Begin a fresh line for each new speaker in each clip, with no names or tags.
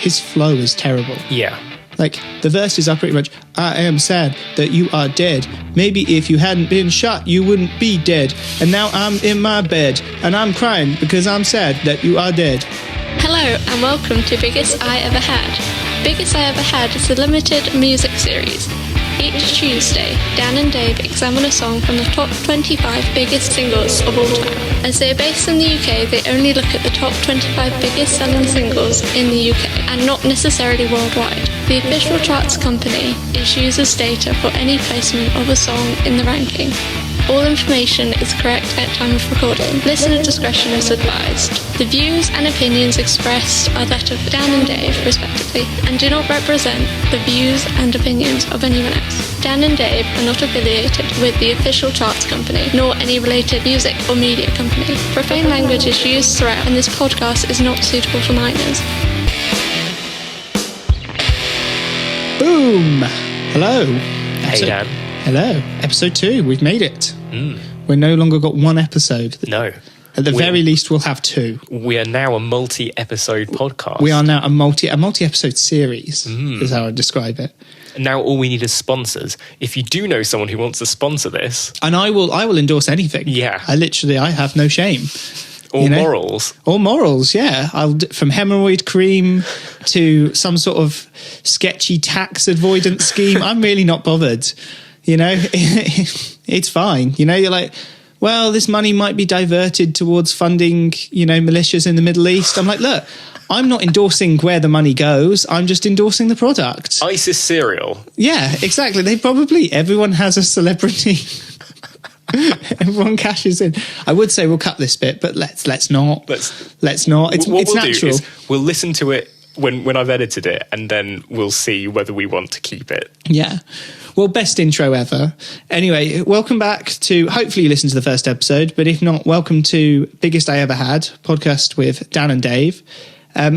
his flow is terrible.
Yeah.
Like, the verses are pretty much, I am sad that you are dead. Maybe if you hadn't been shot, you wouldn't be dead. And now I'm in my bed, and I'm crying because I'm sad that you are dead.
Hello, and welcome to Biggest I Ever Had. Biggest I Ever Had is a limited music series. Each Tuesday, Dan and Dave examine a song from the top 25 biggest singles of all time. As they are based in the UK, they only look at the top 25 biggest selling singles in the UK, and not necessarily worldwide. The official charts company issues as data for any placement of a song in the ranking. All information is correct at time of recording. Listener discretion is advised. The views and opinions expressed are that of Dan and Dave, respectively, and do not represent the views and opinions of anyone else. Dan and Dave are not affiliated with the official charts company, nor any related music or media company. Profane language is used throughout, and this podcast is not suitable for minors.
Boom! Hello.
Hey, Dan.
Hello. Episode 2. We've made it. We're no longer got one episode.
No.
At the very least, we'll have 2.
We are now a multi-episode podcast.
We are now a multi-episode series, is how I describe it.
Now all we need is sponsors. If you do know someone who wants to sponsor this...
And I will endorse anything.
Yeah.
I have no shame.
Or morals.
Or morals, yeah. From hemorrhoid cream to some sort of sketchy tax avoidance scheme. I'm really not bothered. You know, it's fine. You know, you're like, well, this money might be diverted towards funding, you know, militias in the Middle East. I'm like, look, I'm not endorsing where the money goes. I'm just endorsing the product.
ISIS cereal.
Yeah, exactly. Everyone has a celebrity. Everyone cashes in. I would say we'll cut this bit, but let's not. Let's not. It's natural.
We'll listen to it when I've edited it, and then we'll see whether we want to keep it.
Yeah. Well, best intro ever. Anyway, welcome back to, hopefully you listened to the first episode, but if not, welcome to Biggest I Ever Had, podcast with Dan and Dave.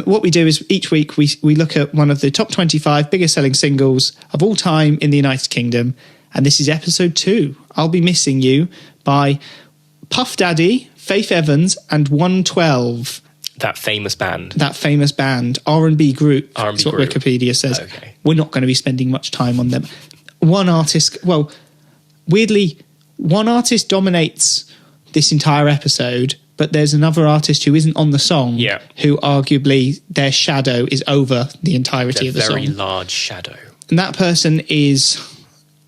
What we do is each week we look at one of the top 25 biggest selling singles of all time in the United Kingdom, and this is episode 2. I'll Be Missing You by Puff Daddy, Faith Evans, and 112.
That famous band,
R&B group. That's what Wikipedia says.
Okay.
We're not going to be spending much time on them. Weirdly, one artist dominates this entire episode, but there's another artist who isn't on the song, who arguably their shadow is over the entirety of the song.
Very large shadow. And
that person is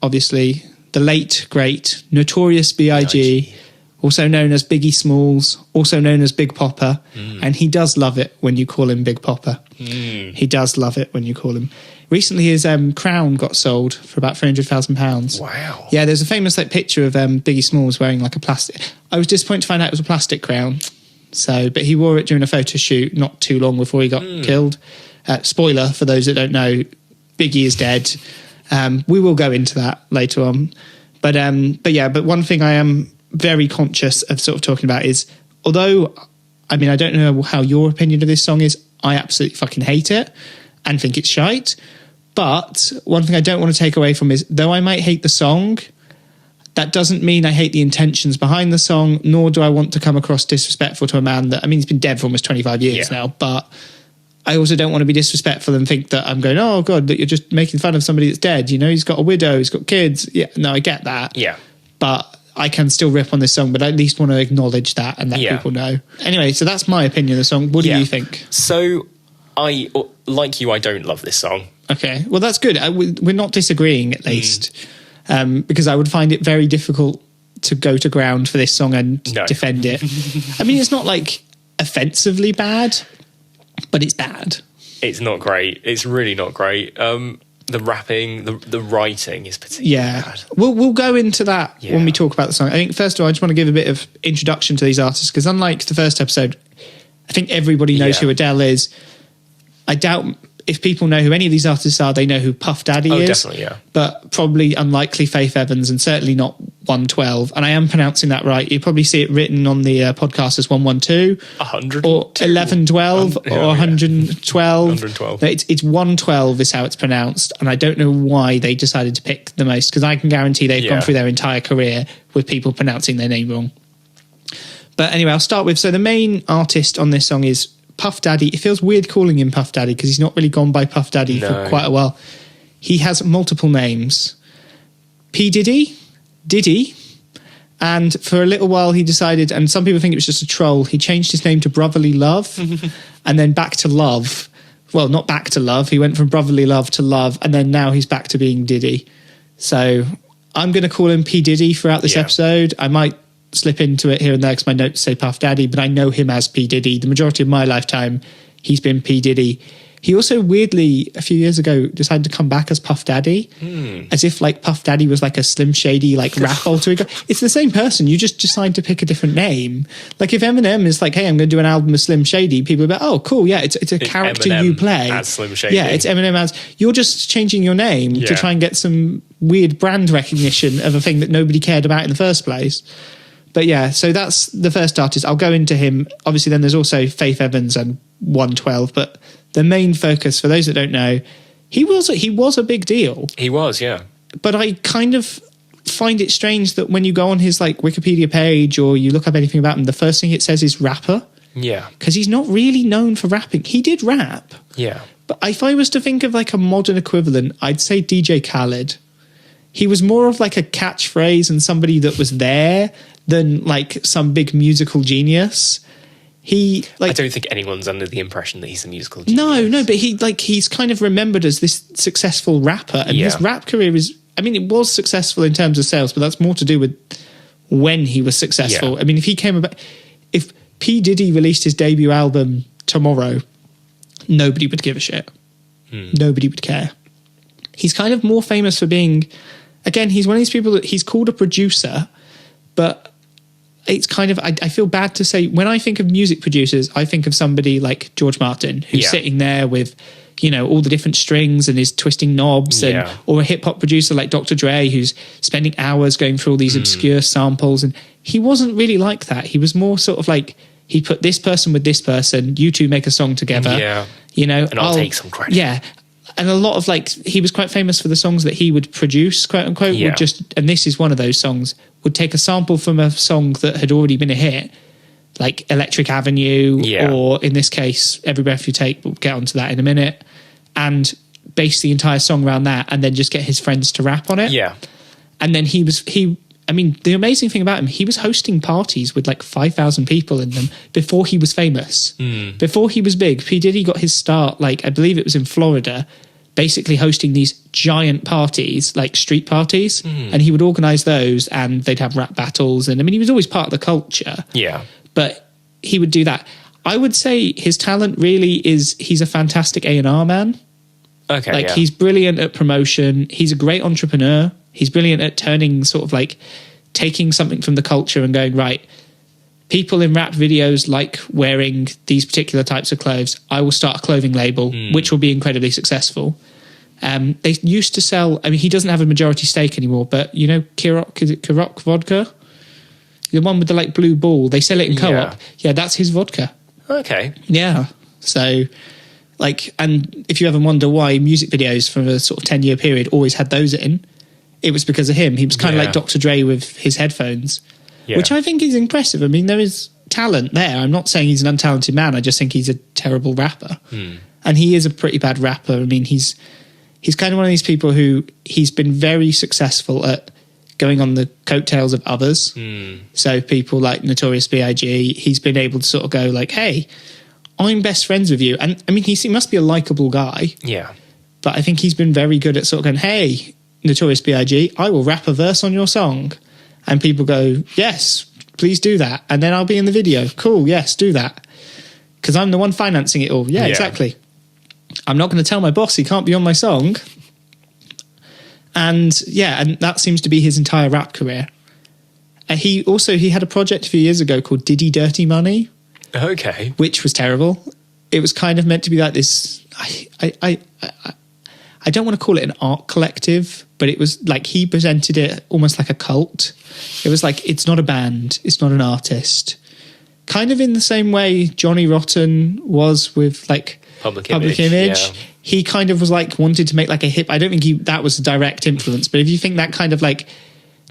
obviously the late, great, Notorious B.I.G., also known as Biggie Smalls, also known as Big Popper, and he does love it when you call him Big Popper. He does love it when you call him. Recently, his crown got sold for about £300,000.
Wow.
Yeah, there's a famous picture of Biggie Smalls wearing a plastic... I was disappointed to find out it was a plastic crown. But he wore it during a photo shoot not too long before he got killed. Spoiler, for those that don't know, Biggie is dead. We will go into that later on. But one thing I am very conscious of sort of talking about is, although, I mean, I don't know how your opinion of this song is, I absolutely fucking hate it and think it's shite. But one thing I don't want to take away from is, though I might hate the song, that doesn't mean I hate the intentions behind the song, nor do I want to come across disrespectful to a man that, I mean, he's been dead for almost 25 years now, but I also don't want to be disrespectful and think that I'm going, oh God, that you're just making fun of somebody that's dead. You know, he's got a widow, he's got kids. Yeah, no, I get that.
Yeah.
But I can still rip on this song, but I at least want to acknowledge that and let people know. Anyway, so that's my opinion of the song. What do you think?
So, I don't love this song.
Okay, well, that's good. We're not disagreeing, at least, because I would find it very difficult to go to ground for this song and defend it. I mean, it's not offensively bad, but it's bad.
It's not great. It's really not great. The rapping, the writing is particularly bad.
We'll go into that when we talk about the song. I think, first of all, I just want to give a bit of introduction to these artists, because unlike the first episode, I think everybody knows who Adele is. I doubt if people know who any of these artists are, they know who Puff Daddy is.
Definitely, yeah.
But probably unlikely Faith Evans, and certainly not 112. And I am pronouncing that right. You probably see it written on the podcast as 112.
100.
Or 1112 or 112.
112.
No, it's 112 is how it's pronounced. And I don't know why they decided to pick the most, because I can guarantee they've gone through their entire career with people pronouncing their name wrong. But anyway, I'll start with, so the main artist on this song is Puff Daddy. It feels weird calling him Puff Daddy because he's not really gone by Puff Daddy for quite a while. He has multiple names. P. Diddy, and for a little while he decided, and some people think it was just a troll, he changed his name to Brotherly Love and then back to Love. Well, not back to Love. He went from Brotherly Love to Love, and then now he's back to being Diddy. So I'm going to call him P. Diddy throughout this episode. I might slip into it here and there because my notes say Puff Daddy, but I know him as P. Diddy. The majority of my lifetime, he's been P. Diddy. He also weirdly, a few years ago, decided to come back as Puff Daddy, as if like Puff Daddy was like a Slim Shady like rap alter ego. It's the same person. You just decide to pick a different name. Like if Eminem is like, hey, I'm going to do an album with Slim Shady, people are like, oh, cool, yeah, it's a character
Eminem
you play.
as Slim Shady.
Yeah, it's Eminem as. You're just changing your name to try and get some weird brand recognition of a thing that nobody cared about in the first place. But yeah, so that's the first artist. I'll go into him. Obviously, then there's also Faith Evans and 112, but the main focus, for those that don't know, he was a big deal.
He was, yeah.
But I kind of find it strange that when you go on his like Wikipedia page or you look up anything about him, the first thing it says is rapper.
Yeah.
Because he's not really known for rapping. He did rap.
Yeah.
But if I was to think of like a modern equivalent, I'd say DJ Khaled. He was more of like a catchphrase and somebody that was there than like some big musical genius. He like,
I don't think anyone's under the impression that he's a musical genius.
No, but he's kind of remembered as this successful rapper, and his rap career is, I mean, it was successful in terms of sales, but that's more to do with when he was successful.
Yeah.
I mean, if P. Diddy released his debut album tomorrow, nobody would give a shit. Nobody would care. He's kind of more famous for being, again, he's one of these people that he's called a producer, but it's kind of, I feel bad to say, when I think of music producers, I think of somebody like George Martin, who's sitting there with, you know, all the different strings and is twisting knobs, or a hip hop producer like Dr. Dre, who's spending hours going through all these obscure samples. And he wasn't really like that. He was more sort of like, he put this person with this person, you two make a song together, you know,
and I'll take some credit.
Yeah. And a lot of like, he was quite famous for the songs that he would produce, quote unquote, would just, and this is one of those songs, would take a sample from a song that had already been a hit, like Electric Avenue, or in this case, Every Breath You Take, we'll get onto that in a minute, and base the entire song around that, and then just get his friends to rap on it. Yeah. And then I mean, the amazing thing about him, he was hosting parties with like 5,000 people in them before he was famous. Before he was big, P. Diddy got his start, like, I believe it was in Florida, basically hosting these giant parties, like street parties. And he would organise those, and they'd have rap battles. And I mean, he was always part of the culture. Yeah. But he would do that. I would say his talent really is, he's a fantastic A&R man. Okay. Like, he's brilliant at promotion. He's a great entrepreneur. He's brilliant at turning sort of like taking something from the culture and going, right, people in rap videos like wearing these particular types of clothes. I will start a clothing label, which will be incredibly successful. They used to sell, I mean, he doesn't have a majority stake anymore, but you know, Kirok vodka? The one with the like blue ball. They sell it in Co-op. Yeah, that's his vodka. Okay. Yeah. So, like, and if you ever wonder why music videos from a sort of 10-year period always had those in, it was because of him. He was kind of like Dr. Dre with his headphones, which I think is impressive. I mean, there is talent there. I'm not saying he's an untalented man. I just think he's a terrible rapper. And he is a pretty bad rapper. I mean, he's kind of one of these people who he's been very successful at going on the coattails of others. So people like Notorious B.I.G., he's been able to sort of go like, hey, I'm best friends with you. And I mean, he must be a likable guy. Yeah. But I think he's been very good at sort of going, hey, Notorious B.I.G., I will rap a verse on your song. And people go, yes, please do that. And then I'll be in the video. Cool, yes, do that. Because I'm the one financing it all. Yeah, exactly. I'm not going to tell my boss he can't be on my song. And yeah, and that seems to be his entire rap career. He had a project a few years ago called Diddy Dirty Money. Okay. Which was terrible. It was kind of meant to be like this, I don't want to call it an art collective, but it was like he presented it almost like a cult. It was like, it's not a band, it's not an artist. Kind of in the same way Johnny Rotten was with like Public Image. Yeah. He kind of was like wanted to make like a hip, I don't think that was a direct influence, but if you think that kind of like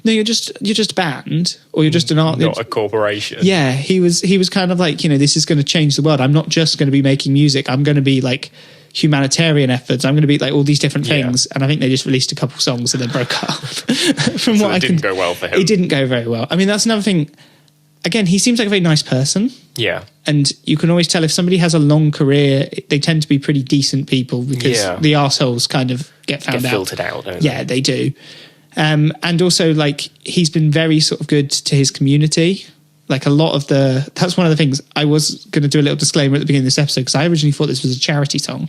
no, you're just a band, or you're just an art.
Not a corporation.
Yeah, he was kind of like, this is going to change the world. I'm not just going to be making music. I'm going to be like humanitarian efforts. I'm going to be like all these different things. And I think they just released a couple songs and then broke up. From
so it didn't go well for him.
It didn't go very well. I mean, that's another thing. Again, he seems like a very nice person.
Yeah.
And you can always tell if somebody has a long career, they tend to be pretty decent people because the arseholes kind of get found out.
Filtered out, don't
they? Yeah, they do. And also, like, he's been very sort of good to his community. Like, a lot of that's one of the things. I was going to do a little disclaimer at the beginning of this episode because I originally thought this was a charity song.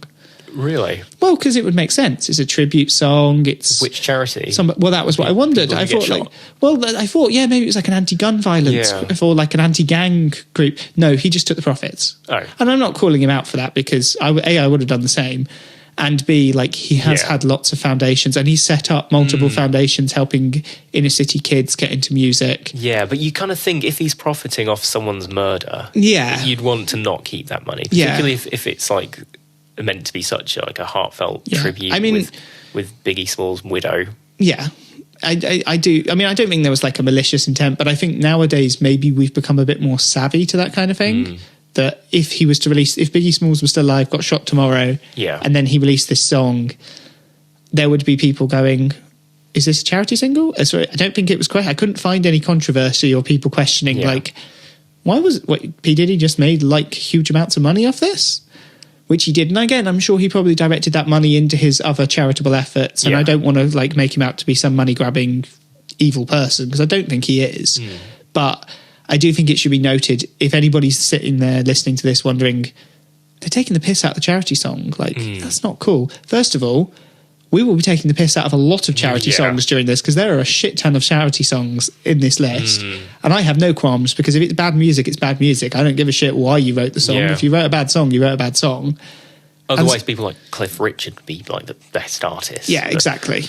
Really?
Well, because it would make sense. It's a tribute song. It's
which charity?
Well, that was what I wondered. I thought, maybe it was like an anti-gun violence or like an anti-gang group. No, he just took the profits.
Oh.
And I'm not calling him out for that because I would have done the same. And B, like, he has had lots of foundations and he's set up multiple foundations helping inner city kids get into music.
Yeah, but you kind of think if he's profiting off someone's murder, you'd want to not keep that money, particularly if it's like meant to be such a heartfelt tribute. I mean, with Biggie Small's widow.
Yeah, I do. I mean, I don't think there was like a malicious intent, but I think nowadays maybe we've become a bit more savvy to that kind of thing. That if he was to release, if Biggie Smalls was still alive, got shot tomorrow, and then he released this song, there would be people going, "Is this a charity single?" I don't think it was quite. I couldn't find any controversy or people questioning like, why was P Diddy just made like huge amounts of money off this? Which he did. And again, I'm sure he probably directed that money into his other charitable efforts. And I don't want to like make him out to be some money grabbing evil person because I don't think he is. But I do think it should be noted if anybody's sitting there listening to this wondering, they're taking the piss out of the charity song. Like, that's not cool. First of all, we will be taking the piss out of a lot of charity songs during this because there are a shit ton of charity songs in this list. And I have no qualms because if it's bad music, it's bad music. I don't give a shit why you wrote the song. If you wrote a bad song, you wrote a bad song.
Otherwise, people like Cliff Richard would be like the best artist.
Yeah, exactly.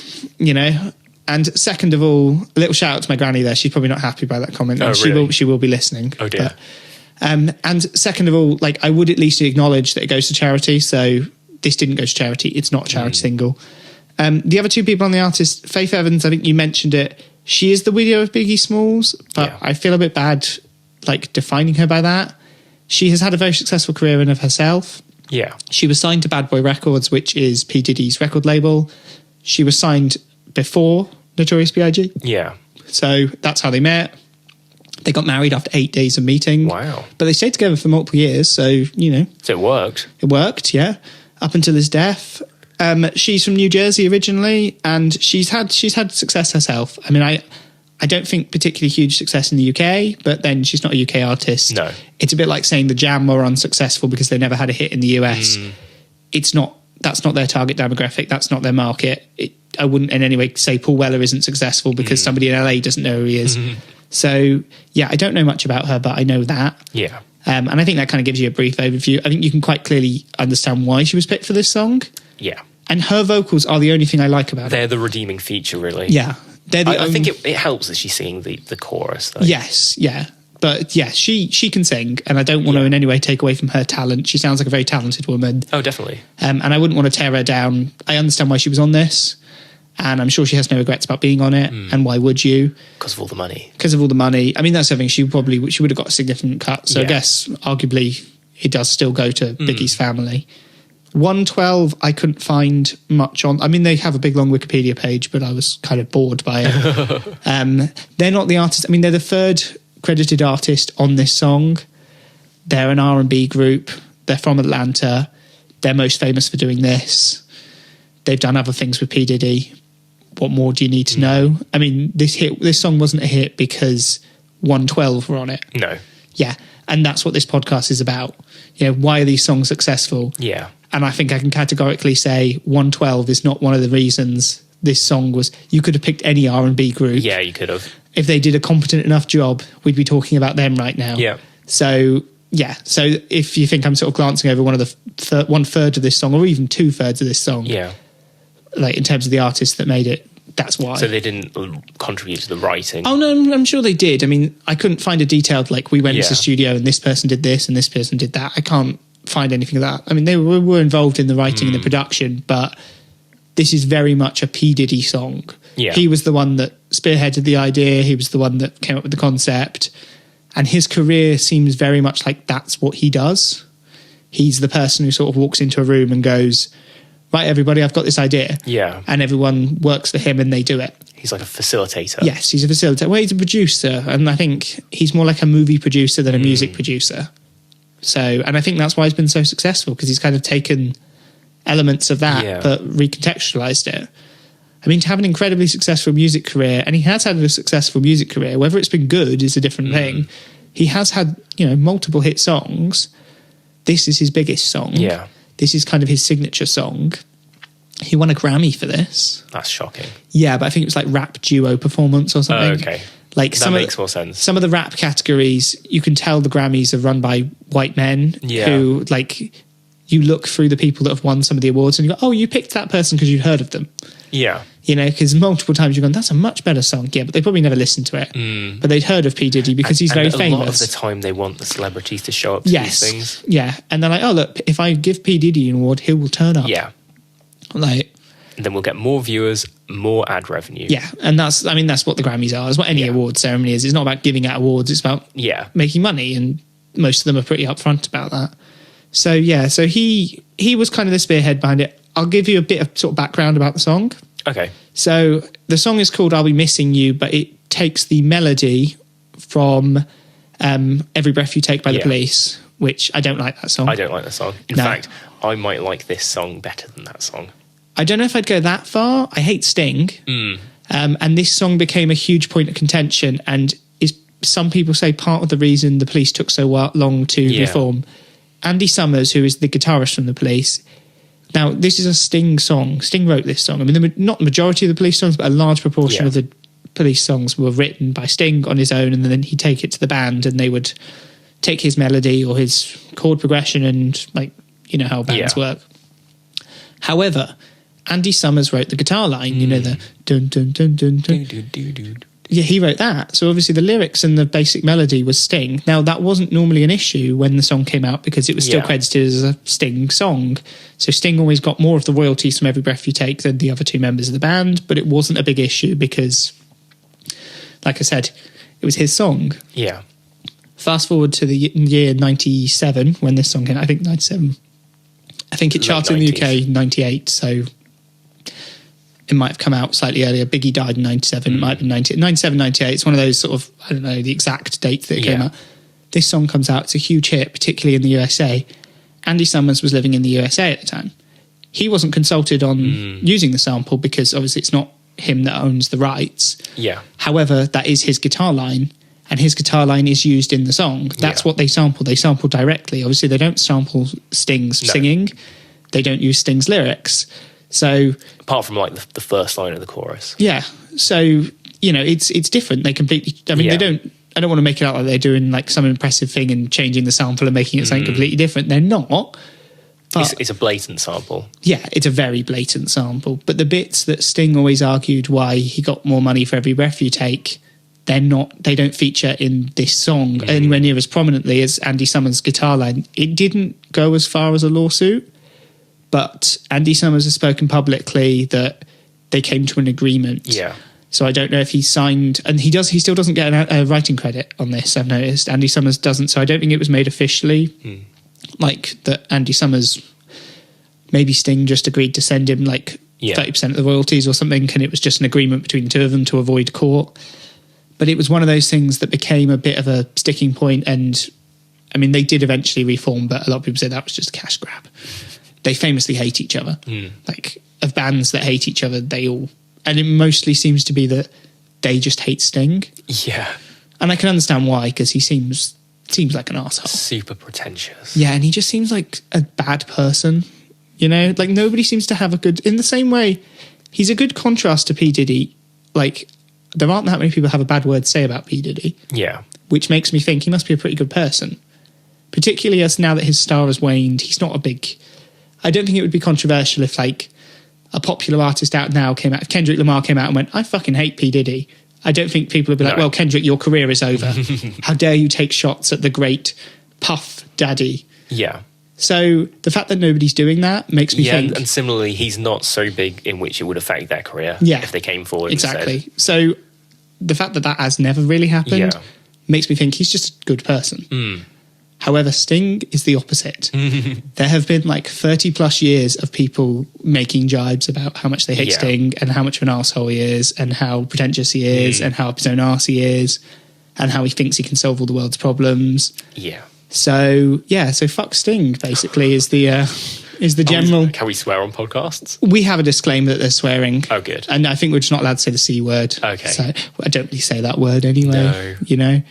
And second of all, a little shout out to my granny there. She's probably not happy by that comment.
Oh, really?
She will be listening.
Oh, dear.
But, and second of all, like, I would at least acknowledge that it goes to charity. So this didn't go to charity. It's not a charity single. The other two people on the artist, Faith Evans, I think you mentioned it. She is the widow of Biggie Smalls, but I feel a bit bad, like, defining her by that. She has had a very successful career in and of herself.
Yeah.
She was signed to Bad Boy Records, which is P. Diddy's record label. She was signed before Notorious B.I.G.
Yeah.
So that's how they met. They got married after 8 days of meeting.
Wow.
But they stayed together for multiple years, so,
So it worked.
It worked, yeah. Up until his death. She's from New Jersey originally, and she's had success herself. I mean, I don't think particularly huge success in the UK, but then she's not a UK artist.
No.
It's a bit like saying the Jam were unsuccessful because they never had a hit in the US. That's not their target demographic. That's not their market. I wouldn't in any way say Paul Weller isn't successful because somebody in LA doesn't know who he is. So, yeah, I don't know much about her, but I know that.
Yeah.
And I think that kind of gives you a brief overview. I think you can quite clearly understand why she was picked for this song.
Yeah.
And her vocals are the only thing I like about it.
They're the redeeming feature, really.
Yeah.
I think it helps that she's singing the chorus, though.
Yes, yeah. But yeah, she can sing, and I don't want to in any way take away from her talent. She sounds like a very talented woman.
Oh, definitely.
And I wouldn't want to tear her down. I understand why she was on this, and I'm sure she has no regrets about being on it. And why would you?
Because of all the money.
Because of all the money. I mean, that's something she would have got a significant cut. So I guess arguably it does still go to Biggie's family. 112, I couldn't find much on. I mean, they have a big long Wikipedia page, but I was kind of bored by it. They're not the artist. I mean, they're the third credited artist on this song. They're an R&B group. They're from Atlanta. They're most famous for doing this. They've done other things with P. Diddy. What more do you need to know? I mean, this song wasn't a hit because 112 were on it.
No.
Yeah, and that's what this podcast is about. Why are these songs successful?
Yeah.
And I think I can categorically say 112 is not one of the reasons this song was. You could have picked any R&B group.
Yeah, you could have.
If they did a competent enough job, we'd be talking about them right now.
Yeah.
So, yeah. So if you think I'm sort of glancing over one of the 1/3 of this song, or even 2/3 of this song, like in terms of the artist that made it, that's why.
So they didn't contribute to the writing?
Oh, no, I'm sure they did. I mean, I couldn't find a detailed, like, we went to the studio and this person did this and this person did that. I can't find anything of that. I mean, they were involved in the writing and the production, but this is very much a P. Diddy song.
Yeah.
He was the one that spearheaded the idea. He was the one that came up with the concept. And his career seems very much like that's what he does. He's the person who sort of walks into a room and goes, right, everybody, I've got this idea.
Yeah.
And everyone works for him and they do it.
He's like a facilitator.
Yes, he's a facilitator. Well, he's a producer. And I think he's more like a movie producer than a music producer. So, and I think that's why he's been so successful, because he's kind of taken elements of that, but recontextualized it. I mean, to have an incredibly successful music career, and he has had a successful music career, whether it's been good is a different thing. He has had, multiple hit songs. This is his biggest song.
Yeah.
This is kind of his signature song. He won a Grammy for this.
That's shocking.
Yeah, but I think it was like rap duo performance or something.
Oh, okay.
Like
that makes more sense.
Some of the rap categories, you can tell the Grammys are run by white men who, like, you look through the people that have won some of the awards and you go, oh, you picked that person because you'd heard of them.
Yeah.
Because multiple times you've gone, that's a much better song. Yeah, but they probably never listened to it. But they'd heard of P. Diddy because he's very famous. A lot
of the time they want the celebrities to show up to these things.
Yeah. And they're like, oh, look, if I give P. Diddy an award, he will turn up.
Yeah.
Like,
and then we'll get more viewers, more ad revenue.
Yeah. And that's what the Grammys are. It's what any award ceremony is. It's not about giving out awards. It's about making money. And most of them are pretty upfront about that. So, so he was kind of the spearhead behind it. I'll give you a bit of sort of background about the song.
Okay.
So the song is called I'll Be Missing You, but it takes the melody from Every Breath You Take by the Police, which I don't like that song.
I don't like that song. In fact, I might like this song better than that song.
I don't know if I'd go that far. I hate Sting. And this song became a huge point of contention and is, some people say, part of the reason the Police took so long to reform. Andy Summers, who is the guitarist from the Police. Now, this is a Sting song. Sting wrote this song. I mean, not the majority of the Police songs, but a large proportion of the Police songs were written by Sting on his own, and then he'd take it to the band and they would take his melody or his chord progression and, like, you know how bands work. However, Andy Summers wrote the guitar line, the dun dun dun dun dun. Yeah, he wrote that. So obviously the lyrics and the basic melody was Sting. Now, that wasn't normally an issue when the song came out because it was still credited as a Sting song. So Sting always got more of the royalties from Every Breath You Take than the other two members of the band, but it wasn't a big issue because, like I said, it was his song.
Yeah.
Fast forward to the year 97 when this song came out. I think 97. I think it charted in the UK 98, so it might have come out slightly earlier. Biggie died in 97. It might have been 97, 98. It's one of those sort of, I don't know, the exact date that it came out. This song comes out. It's a huge hit, particularly in the USA. Andy Summers was living in the USA at the time. He wasn't consulted on using the sample because obviously it's not him that owns the rights.
Yeah.
However, that is his guitar line, and his guitar line is used in the song. That's what they sample. They sample directly. Obviously, they don't sample Sting's singing. They don't use Sting's lyrics. So
apart from like the first line of the chorus.
Yeah. So, it's different. They completely, they don't, I don't want to make it out like they're doing like some impressive thing and changing the sample and making it something completely different. They're not.
It's a blatant sample.
Yeah, it's a very blatant sample. But the bits that Sting always argued why he got more money for Every Breath You Take, they don't feature in this song anywhere near as prominently as Andy Summers' guitar line. It didn't go as far as a lawsuit. But Andy Summers has spoken publicly that they came to an agreement.
Yeah.
So I don't know if he signed, and he still doesn't get a writing credit on this, I've noticed. Andy Summers doesn't, so I don't think it was made officially. Like that Andy Summers, maybe Sting just agreed to send him like 30% of the royalties or something, and it was just an agreement between the two of them to avoid court. But it was one of those things that became a bit of a sticking point, and I mean, they did eventually reform, but a lot of people said that was just a cash grab. They famously hate each other. Like, of bands that hate each other, and it mostly seems to be that they just hate Sting.
Yeah.
And I can understand why, because he seems like an arsehole.
Super pretentious.
Yeah, and he just seems like a bad person. Like nobody seems to have in the same way, he's a good contrast to P. Diddy. Like, there aren't that many people have a bad word to say about P. Diddy.
Yeah.
Which makes me think he must be a pretty good person. Particularly as now that his star has waned, he's not a big... I don't think it would be controversial if, like, a popular artist out now came out, if Kendrick Lamar came out and went, I fucking hate P. Diddy. I don't think people would be like, well, Kendrick, your career is over. How dare you take shots at the great Puff Daddy?
Yeah.
So the fact that nobody's doing that makes me think...
Yeah, and similarly, he's not so big in which it would affect their career if they came forward
exactly.
and said...
So the fact that has never really happened makes me think he's just a good person. However, Sting is the opposite. There have been like 30 plus years of people making jibes about how much they hate Sting and how much of an arsehole he is and how pretentious he is and how up his own arse he is and how he thinks he can solve all the world's problems.
Yeah.
So fuck Sting basically is the general.
Can we swear on podcasts?
We have a disclaimer that they're swearing.
Oh, good.
And I think we're just not allowed to say the C word.
Okay.
So I don't really say that word anyway.
No.
You know,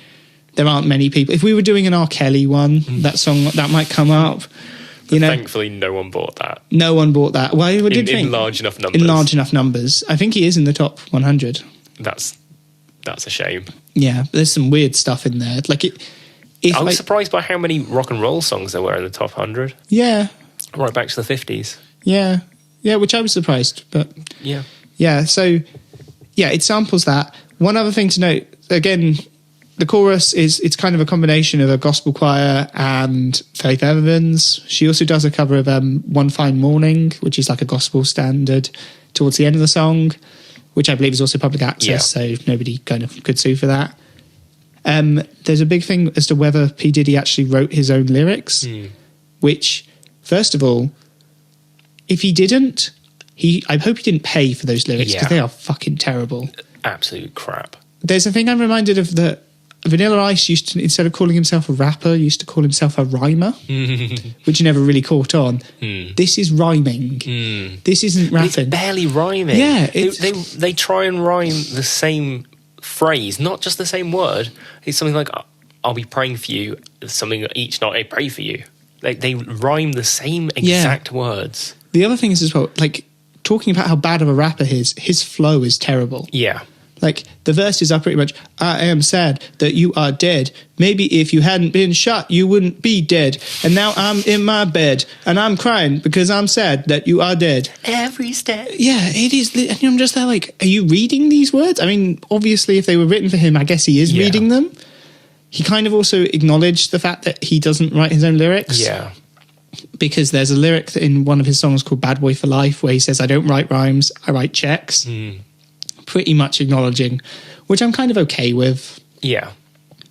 there aren't many people. If we were doing an R. Kelly one, that song that might come up. You know,
thankfully, no one bought that.
No one bought that. Well, I did think
in large enough numbers.
In large enough numbers, I think he is in the top 100.
That's a shame.
Yeah, but there's some weird stuff in there. Like it.
I was surprised by how many rock and roll songs there were in the top 100.
Yeah.
Right back to the 50s.
Yeah. Yeah, which I was surprised. But
yeah.
Yeah, so, yeah, it samples that. One other thing to note, again, the chorus it's kind of a combination of a gospel choir and Faith Evans. She also does a cover of One Fine Morning, which is like a gospel standard towards the end of the song, which I believe is also public access, so nobody kind of could sue for that. There's a big thing as to whether P. Diddy actually wrote his own lyrics, which, first of all, if he didn't, I hope he didn't pay for those lyrics because they are fucking terrible.
Absolute crap. There's
a thing I'm reminded of that Vanilla Ice used to, instead of calling himself a rapper, used to call himself a rhymer, which never really caught on. This is rhyming. This isn't rapping.
It's barely rhyming.
Yeah.
They try and rhyme the same phrase, not just the same word. It's something like, I'll be praying for you, something each night I pray for you. They rhyme the same exact words.
The other thing is as well, like, talking about how bad of a rapper he is, his flow is terrible.
Yeah.
Like, the verses are pretty much, I am sad that you are dead. Maybe if you hadn't been shot, you wouldn't be dead. And now I'm in my bed, and I'm crying because I'm sad that you are dead.
Every step.
Yeah, it is. And I'm just there like, are you reading these words? I mean, obviously, if they were written for him, I guess he is reading them. He kind of also acknowledged the fact that he doesn't write his own lyrics.
Yeah.
Because there's a lyric in one of his songs called Bad Boy for Life where he says, I don't write rhymes, I write checks. Pretty much acknowledging, which I'm kind of okay with.
Yeah.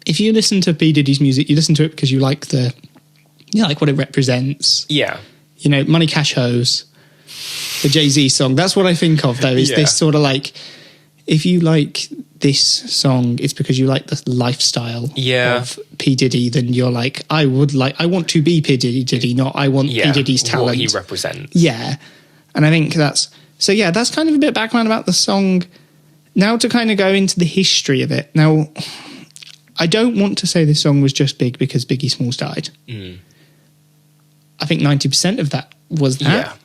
If you listen to P. Diddy's music, you listen to it because you like what it represents.
Yeah.
You know, Money Cash Hoes, the Jay-Z song. That's what I think of, though, is this sort of like, if you like this song, it's because you like the lifestyle of P. Diddy, then you're like, I want to be P. Diddy, not I want P. Diddy's talent.
What he represents.
Yeah. And I think that's kind of a bit of background about the song. Now to kind of go into the history of it. Now, I don't want to say this song was just big because Biggie Smalls died. I think 90% of that was that.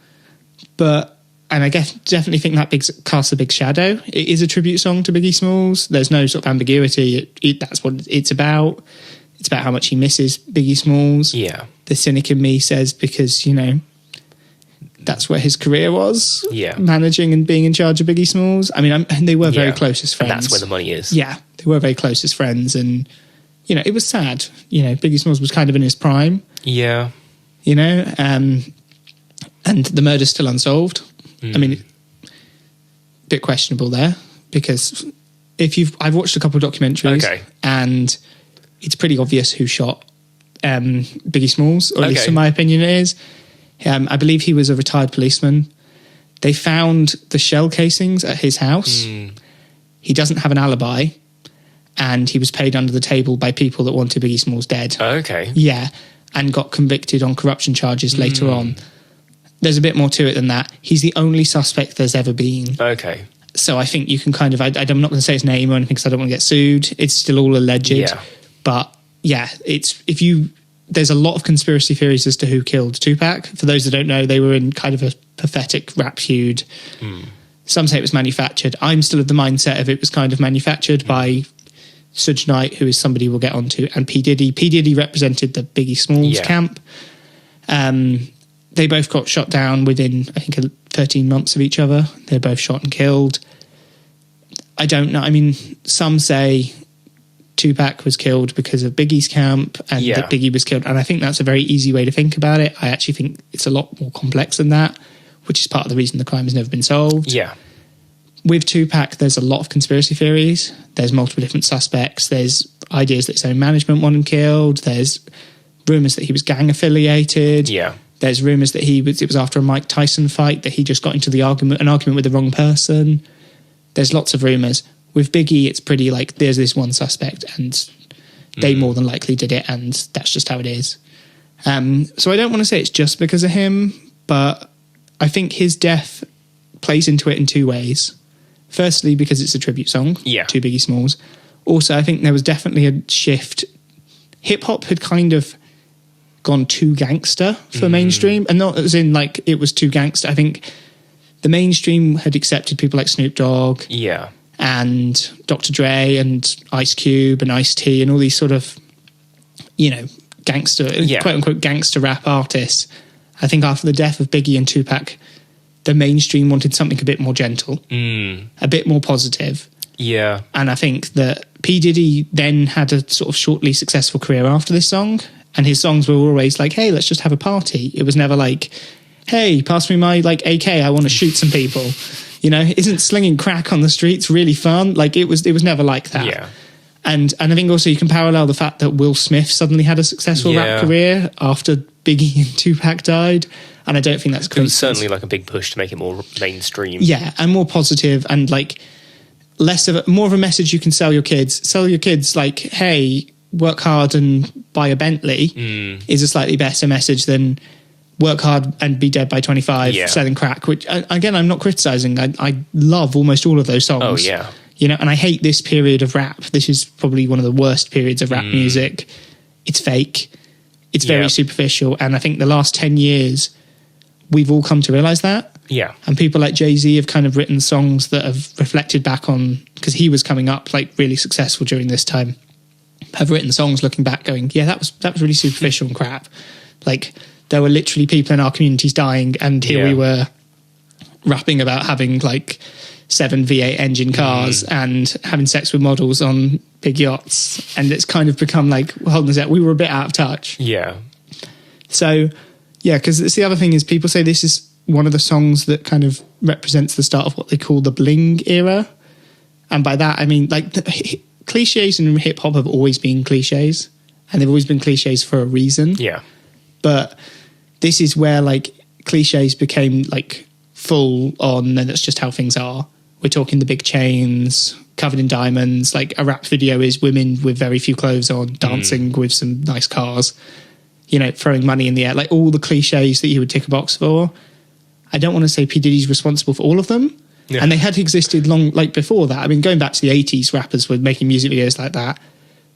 Yeah. And I definitely think that casts a big shadow. It is a tribute song to Biggie Smalls. There's no sort of ambiguity. That's what it's about. It's about how much he misses Biggie Smalls.
Yeah.
The cynic in me says because, you know, that's where his career was.
Yeah.
Managing and being in charge of Biggie Smalls. I mean, they were very close as friends.
And that's where the money is.
Yeah. They were very close as friends. And, you know, it was sad. You know, Biggie Smalls was kind of in his prime.
Yeah.
You know, and the murder's still unsolved. I mean, a bit questionable there because I've watched a couple of documentaries and it's pretty obvious who shot Biggie Smalls, or at least in my opinion it is. I believe he was a retired policeman. They found the shell casings at his house. He doesn't have an alibi and he was paid under the table by people that wanted Biggie Smalls dead.
Okay.
Yeah, and got convicted on corruption charges later on. There's a bit more to it than that. He's the only suspect there's ever been.
Okay.
So I think you can kind of... I'm not going to say his name or anything because I don't want to get sued. It's still all alleged.
Yeah.
But yeah, there's a lot of conspiracy theories as to who killed Tupac. For those that don't know, they were in kind of a pathetic rap feud. Some say it was manufactured. I'm still of the mindset of it was kind of manufactured by Suge Knight, who is somebody we'll get onto, and P. Diddy. P. Diddy represented the Biggie Smalls camp. They both got shot down within, I think, 13 months of each other. They're both shot and killed. I don't know. I mean, some say Tupac was killed because of Biggie's camp and that Biggie was killed. And I think that's a very easy way to think about it. I actually think it's a lot more complex than that, which is part of the reason the crime has never been solved.
Yeah.
with Tupac, there's a lot of conspiracy theories. There's multiple different suspects. There's ideas that his own management want him killed. There's rumours that he was gang affiliated.
Yeah.
There's rumours that it was after a Mike Tyson fight that he just got into an argument with the wrong person. There's lots of rumours. With Biggie, it's pretty like there's this one suspect and they more than likely did it, and that's just how it is. So I don't want to say it's just because of him, but I think his death plays into it in two ways. Firstly, because it's a tribute song to Biggie Smalls. Also, I think there was definitely a shift. Hip-hop had kind of gone too gangster for mainstream, and not as in like it was too gangster. I think the mainstream had accepted people like Snoop Dogg and Dr. Dre and Ice Cube and Ice-T and all these sort of, gangster, quote-unquote gangster rap artists. I think after the death of Biggie and Tupac, the mainstream wanted something a bit more gentle, a bit more positive.
Yeah.
And I think that P. Diddy then had a sort of shortly successful career after this song, and his songs were always like, hey, let's just have a party. It was never like, hey, pass me my AK, I want to shoot some people. Isn't slinging crack on the streets really fun? Like it was never like that.
Yeah.
And I think also you can parallel the fact that Will Smith suddenly had a successful rap career after Biggie and Tupac died. And I don't think that's
coincidence. It was certainly like a big push to make it more mainstream.
Yeah, and more positive, and like more of a message you can sell your kids. Sell your kids like, hey, work hard and buy a Bentley is a slightly better message than work hard and be dead by 25 selling crack, which again, I'm not criticizing. I love almost all of those songs.
Oh, yeah.
And I hate this period of rap. This is probably one of the worst periods of rap music. It's fake. It's very superficial. And I think the last 10 years, we've all come to realize that.
Yeah.
And people like Jay-Z have kind of written songs that have reflected back on, because he was coming up like really successful during this time, have written songs looking back going, yeah, that was really superficial and crap. Like there were literally people in our communities dying, and here we were rapping about having like 7 V8 engine cars and having sex with models on big yachts. And it's kind of become like, well, hold on a sec, we were a bit out of touch.
Yeah.
So, yeah, because it's the other thing is people say this is one of the songs that kind of represents the start of what they call the bling era. And by that, I mean, like, cliches in hip-hop have always been cliches, and they've always been cliches for a reason.
Yeah.
But this is where, like, cliches became, like, full on, and that's just how things are. We're talking the big chains, covered in diamonds. Like, a rap video is women with very few clothes on, dancing with some nice cars, throwing money in the air. Like, all the cliches that you would tick a box for. I don't want to say P. Diddy's responsible for all of them. Yeah. And they had existed long, like before that. I mean, going back to the 80s, rappers were making music videos like that.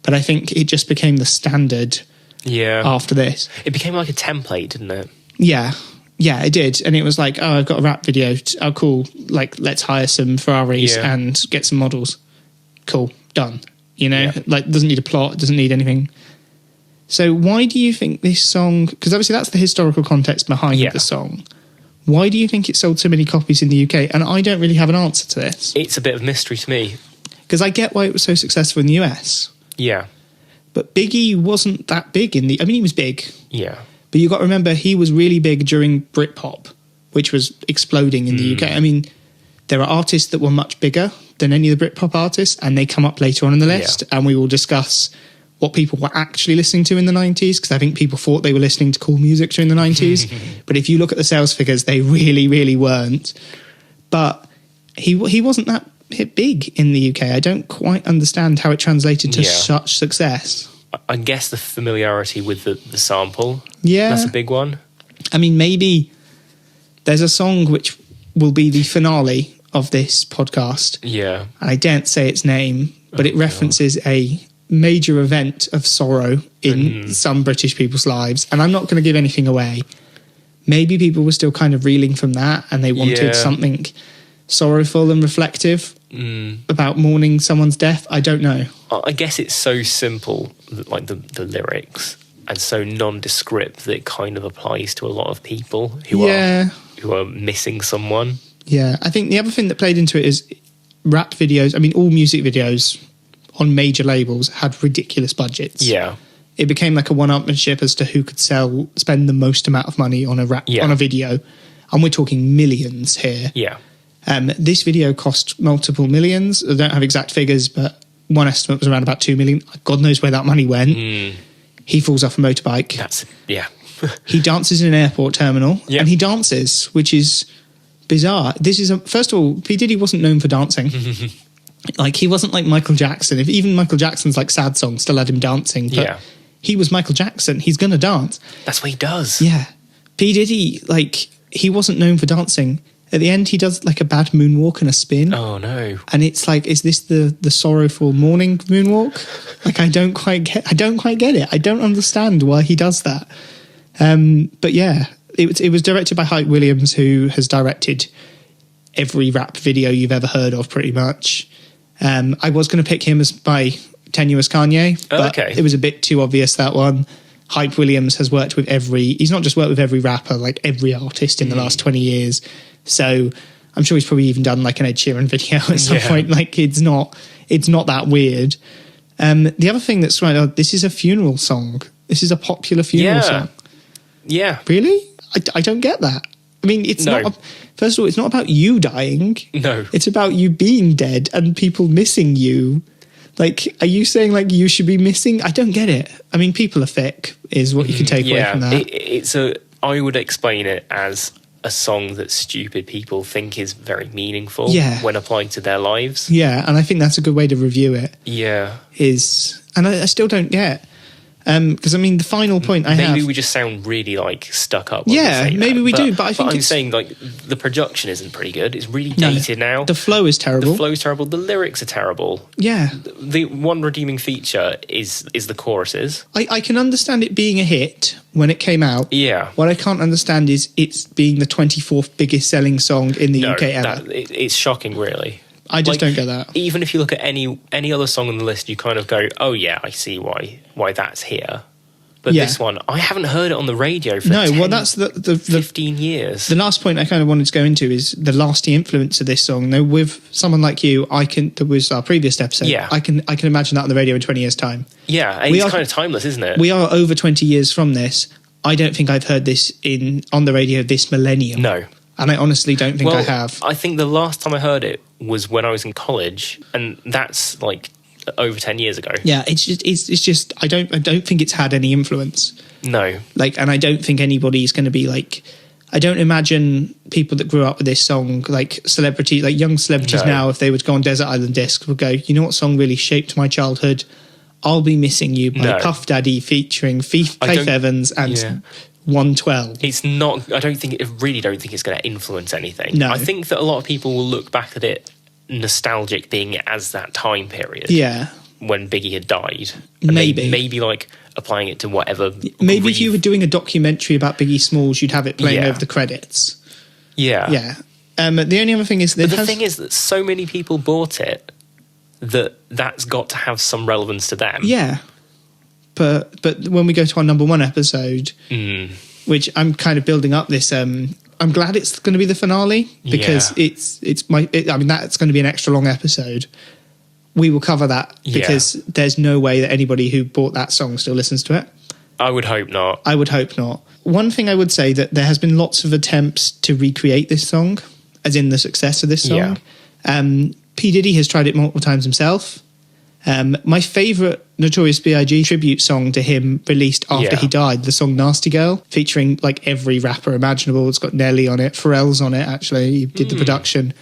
But I think it just became the standard after this.
It became like a template, didn't it?
Yeah. Yeah, it did. And it was like, oh, I've got a rap video. Oh, cool. Like, let's hire some Ferraris and get some models. Cool. Done. Like, doesn't need a plot, doesn't need anything. So why do you think this song... Because obviously that's the historical context behind the song. Why do you think it sold so many copies in the UK? And I don't really have an answer to this.
It's a bit of mystery to me.
Because I get why it was so successful in the US.
Yeah.
But Biggie wasn't that big in the... I mean, he was big.
Yeah.
But you got to remember, he was really big during Britpop, which was exploding in the UK. I mean, there are artists that were much bigger than any of the Britpop artists, and they come up later on in the list, and we will discuss what people were actually listening to in the 90s, because I think people thought they were listening to cool music during the 90s. But if you look at the sales figures, they really, really weren't. But he wasn't that big in the UK. I don't quite understand how it translated to such success.
I guess the familiarity with the sample.
Yeah.
That's a big one.
I mean, maybe there's a song which will be the finale of this podcast.
Yeah.
And I daren't say its name, but it references a major event of sorrow in some British people's lives. And I'm not going to give anything away. Maybe people were still kind of reeling from that, and they wanted something sorrowful and reflective about mourning someone's death. I don't know.
I guess it's so simple, like the lyrics, and so nondescript that it kind of applies to a lot of people who are missing someone.
Yeah, I think the other thing that played into it is rap videos. I mean, all music videos on major labels had ridiculous budgets.
Yeah.
It became like a one-upmanship as to who could spend the most amount of money on a video. And we're talking millions here.
Yeah.
This video cost multiple millions. I don't have exact figures, but one estimate was around about 2 million. God knows where that money went. He falls off a motorbike. He dances in an airport terminal, and he dances, which is bizarre. First of all, P. Diddy wasn't known for dancing. Like, he wasn't like Michael Jackson. If even Michael Jackson's like sad songs still had him dancing, but he was Michael Jackson. He's gonna dance.
That's what he does.
Yeah. P. Diddy, like, he wasn't known for dancing. At the end, he does like a bad moonwalk and a spin.
Oh no!
And it's like, is this the sorrowful mourning moonwalk? Like, I don't quite get it. I don't understand why he does that. But yeah, it was directed by Hype Williams, who has directed every rap video you've ever heard of, pretty much. I was going to pick him as my tenuous Kanye, but it was a bit too obvious, that one. Hype Williams has worked with he's not just worked with every rapper, like every artist in the last 20 years. So I'm sure he's probably even done like an Ed Sheeran video at some point. Like, it's not that weird. The other thing that's right, this is a funeral song. This is a popular funeral song.
Yeah.
Really? I don't get that. I mean, it's not. First of all, it's not about you dying.
No.
It's about you being dead and people missing you. Like, are you saying like you should be missing? I don't get it. I mean, people are thick, is what you can take away from that.
I would explain it as a song that stupid people think is very meaningful when applied to their lives.
Yeah, and I think that's a good way to review it.
Yeah.
And I still don't get. Because I mean, the final point
maybe we just sound really like stuck up.
Maybe we do, but I think
I'm saying like the production isn't pretty good. It's really dated now.
The flow is terrible.
The lyrics are terrible.
Yeah.
The one redeeming feature is the choruses.
I can understand it being a hit when it came out.
Yeah.
What I can't understand is it's being the 24th biggest selling song in the UK ever.
It's shocking, really.
I just don't get that.
Even if you look at any other song on the list, you kind of go, oh yeah, I see why that's here. But this one, I haven't heard it on the radio for 15 years. The
last point I kind of wanted to go into is the lasting influence of this song. Now, with someone like you, that was our previous episode. Yeah. I can imagine that on the radio in 20 years' time.
Yeah, it's kind of timeless, isn't it?
We are over 20 years from this. I don't think I've heard this on the radio this millennium.
No.
And I honestly don't think I have.
I think the last time I heard it was when I was in college, and that's like over 10 years ago.
Yeah, it's just I don't think it's had any influence.
No.
Like, and I don't think anybody's going to be like, I don't imagine people that grew up with this song, like young celebrities now, if they would go on Desert Island Disc, would go, you know what song really shaped my childhood? I'll Be Missing You by Puff Daddy featuring Faith Evans and 112.
It's not. I really don't think it's going to influence anything.
No.
I think that a lot of people will look back at it nostalgic, being as that time period.
Yeah.
When Biggie had died.
Maybe
like applying it to whatever.
Maybe if you were doing a documentary about Biggie Smalls, you'd have it playing over the credits.
Yeah.
Yeah. The only other thing is
the thing is that so many people bought it that's got to have some relevance to them.
Yeah. But when we go to our number one episode, which I'm kind of building up this, I'm glad it's going to be the finale because that's going to be an extra long episode. We will cover that because there's no way that anybody who bought that song still listens to it.
I would hope not. One thing I would say that there has been lots of attempts to recreate this song, as in the success of this song. Yeah. P. Diddy has tried it multiple times himself. My favourite Notorious B.I.G. tribute song to him released after he died, the song Nasty Girl, featuring like every rapper imaginable. It's got Nelly on it, Pharrell's on it actually, he did the production.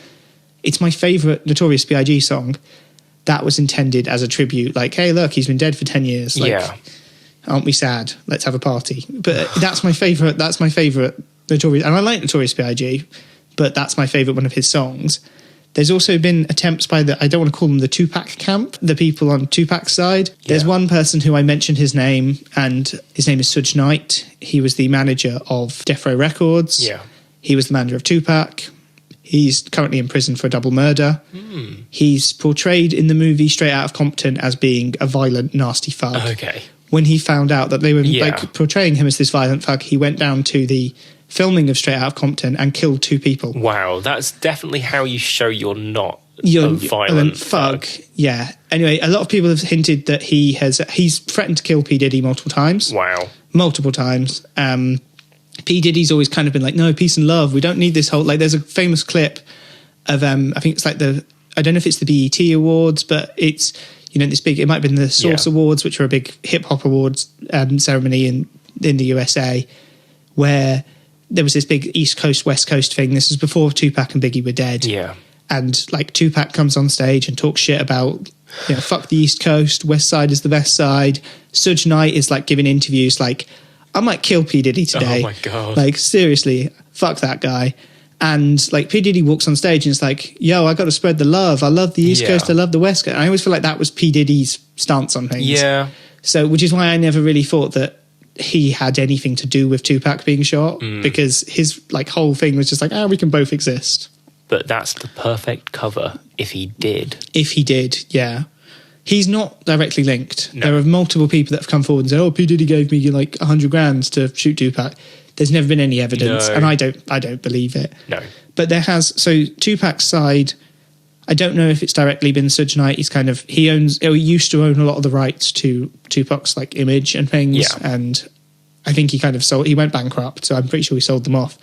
It's my favourite Notorious B.I.G. song. That was intended as a tribute, like, hey look, he's been dead for 10 years. Like, aren't we sad? Let's have a party. But that's my favourite Notorious, and I like Notorious B.I.G., but that's my favourite one of his songs. There's also been attempts by I don't want to call them the Tupac camp, the people on Tupac's side. Yeah. There's one person who I mentioned his name, and his name is Suge Knight. He was the manager of Death Row Records. Yeah. He was the manager of Tupac. He's currently in prison for a double murder. He's portrayed in the movie Straight Outta Compton as being a violent, nasty thug. Okay.
When he found out that they were portraying him as this violent thug, he went down to the filming of Straight Outta Compton and killed 2 people.
Wow, that's definitely how you show you're not a violent thug.
Yeah. Anyway, a lot of people have hinted that he's threatened to kill P. Diddy multiple times.
Wow.
Multiple times. P. Diddy's always kind of been like, no, peace and love. We don't need this whole... Like, there's a famous clip of I think it's like I don't know if it's the BET Awards, but it's, this big, it might have been the Source Awards, which are a big hip hop awards ceremony in the USA, where there was this big East Coast, West Coast thing. This was before Tupac and Biggie were dead.
Yeah.
And like Tupac comes on stage and talks shit about, fuck the East Coast, West Side is the best side. Suge Knight is like giving interviews like, I might kill P. Diddy today.
Oh my God.
Like, seriously, fuck that guy. And like P. Diddy walks on stage and it's like, yo, I got to spread the love. I love the East Coast. I love the West Coast. And I always feel like that was P. Diddy's stance on things.
Yeah.
So, which is why I never really thought that he had anything to do with Tupac being shot, because his like whole thing was just like, we can both exist.
But that's the perfect cover if he did.
If he did, yeah. He's not directly linked. No. There are multiple people that have come forward and said, P. Diddy gave me like $100,000 to shoot Tupac. There's never been any evidence, and I don't believe it.
No.
But there has, so Tupac's side, I don't know if it's directly been Suge Knight. He used to own a lot of the rights to Tupac's like image and things, and I think he went bankrupt, so I'm pretty sure he sold them off.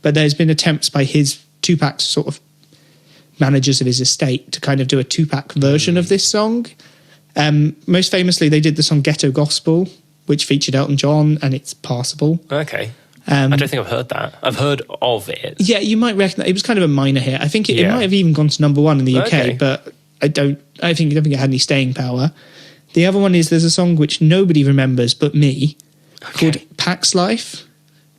But there's been attempts by Tupac's sort of managers of his estate to kind of do a Tupac version of this song. Most famously, they did the song Ghetto Gospel, which featured Elton John, and it's passable.
Okay. I don't think I've heard that. I've heard of it. Yeah,
you might recognize it. Was kind of a minor hit. I think it might have even gone to number 1 in the UK, but I don't think it had any staying power. The other one is there's a song which nobody remembers but me, called Pac's Life,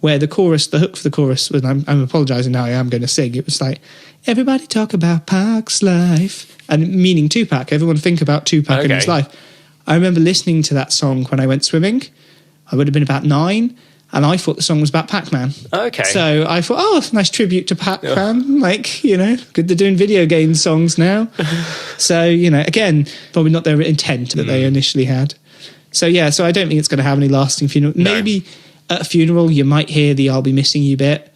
where the hook for the chorus, was, I'm apologising now, I am going to sing, it was like, everybody talk about Pac's life, and meaning Tupac. Everyone think about Tupac and his life. I remember listening to that song when I went swimming. I would have been about 9, and I thought the song was about Pac-Man.
Okay.
So I thought, nice tribute to Pac-Man. Like, good, they're doing video game songs now. So, again, probably not their intent that they initially had. So, so I don't think it's going to have any lasting funeral. No. Maybe at a funeral you might hear the I'll Be Missing You bit,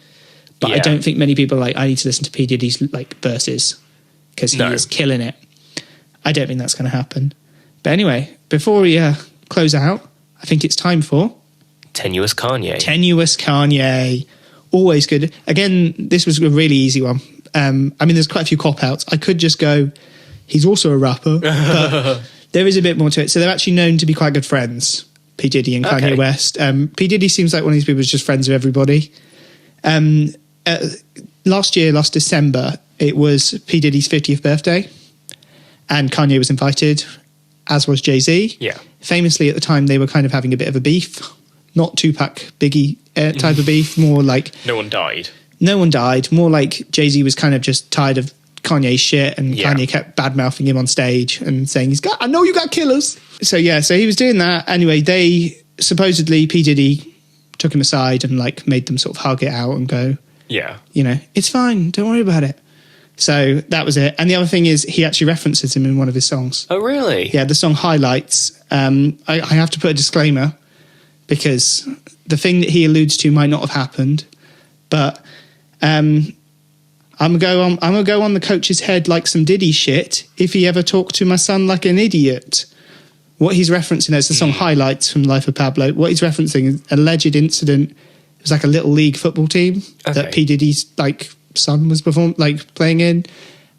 but I don't think many people are like, I need to listen to P. Diddy's like verses, because he is killing it. I don't think that's going to happen. But anyway, before we close out, I think it's time for...
Tenuous Kanye.
Tenuous Kanye. Always good. Again, this was a really easy one. There's quite a few cop-outs. I could just go, he's also a rapper, but there is a bit more to it. So they're actually known to be quite good friends, P. Diddy and Kanye West. P. Diddy seems like one of these people who's just friends with everybody. Last December, it was P. Diddy's 50th birthday, and Kanye was invited, as was Jay-Z.
Yeah.
Famously, at the time, they were kind of having a bit of a beef. Not Tupac, Biggie type of beef, more like...
No one died.
No one died. More like Jay-Z was kind of just tired of Kanye's shit, and Kanye kept bad-mouthing him on stage and saying, I know you got killers. So he was doing that. Anyway, supposedly, P. Diddy took him aside and like made them sort of hug it out and go, it's fine, don't worry about it. So that was it. And the other thing is he actually references him in one of his songs.
Oh, really?
Yeah, the song Highlights. I have to put a disclaimer, because the thing that he alludes to might not have happened, but I'm gonna go on the coach's head like some Diddy shit if he ever talked to my son like an idiot. What he's referencing is the song Highlights from Life of Pablo. What he's referencing is an alleged incident. It was like a little league football team that P. Diddy's like son was playing in,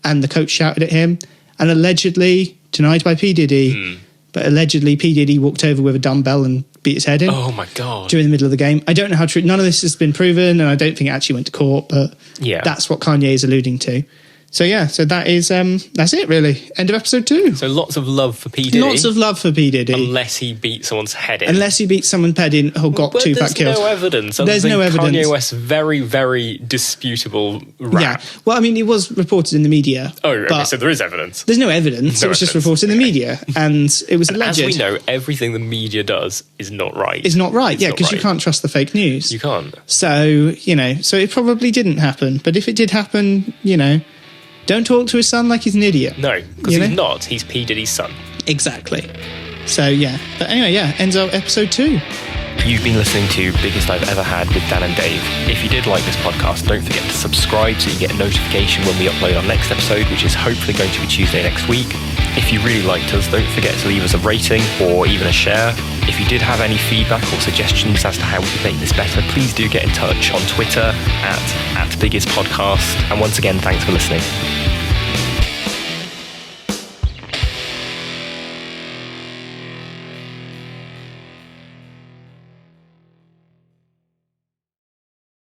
and the coach shouted at him, and allegedly, denied by P. Diddy, but allegedly P. Diddy walked over with a dumbbell and beat his head in.
Oh my God.
During the middle of the game. I don't know how true, none of this has been proven, and I don't think it actually went to court, but that's what Kanye is alluding to. So that is, that's it really. End of episode 2.
So lots of love for P. Diddy.
Lots of love for P. Diddy.
Unless he beat someone's head in.
Unless he beats someone's head in or got Tupac killed.
There's no evidence.
There's no evidence.
Kanye West's very, very disputable rap.
Yeah. Well, it was reported in the media.
Oh, okay, so there is evidence.
There's no evidence. It was just reported in the media, and it was alleged.
As we know, everything the media does is not right.
It's not right, because you can't trust the fake news.
You can't.
So, so it probably didn't happen. But if it did happen, don't talk to his son like he's an idiot.
No, because he's not. He's P. Diddy's son.
Exactly. So, but anyway, ends our episode 2.
You've been listening to Biggest I've Ever Had with Dan and Dave. If you did like this podcast, don't forget to subscribe so you get a notification when we upload our next episode, which is hopefully going to be Tuesday next week. If you really liked us, don't forget to leave us a rating or even a share. If you did have any feedback or suggestions as to how we could make this better, please do get in touch on Twitter at @biggestpodcast. And once again, thanks for listening.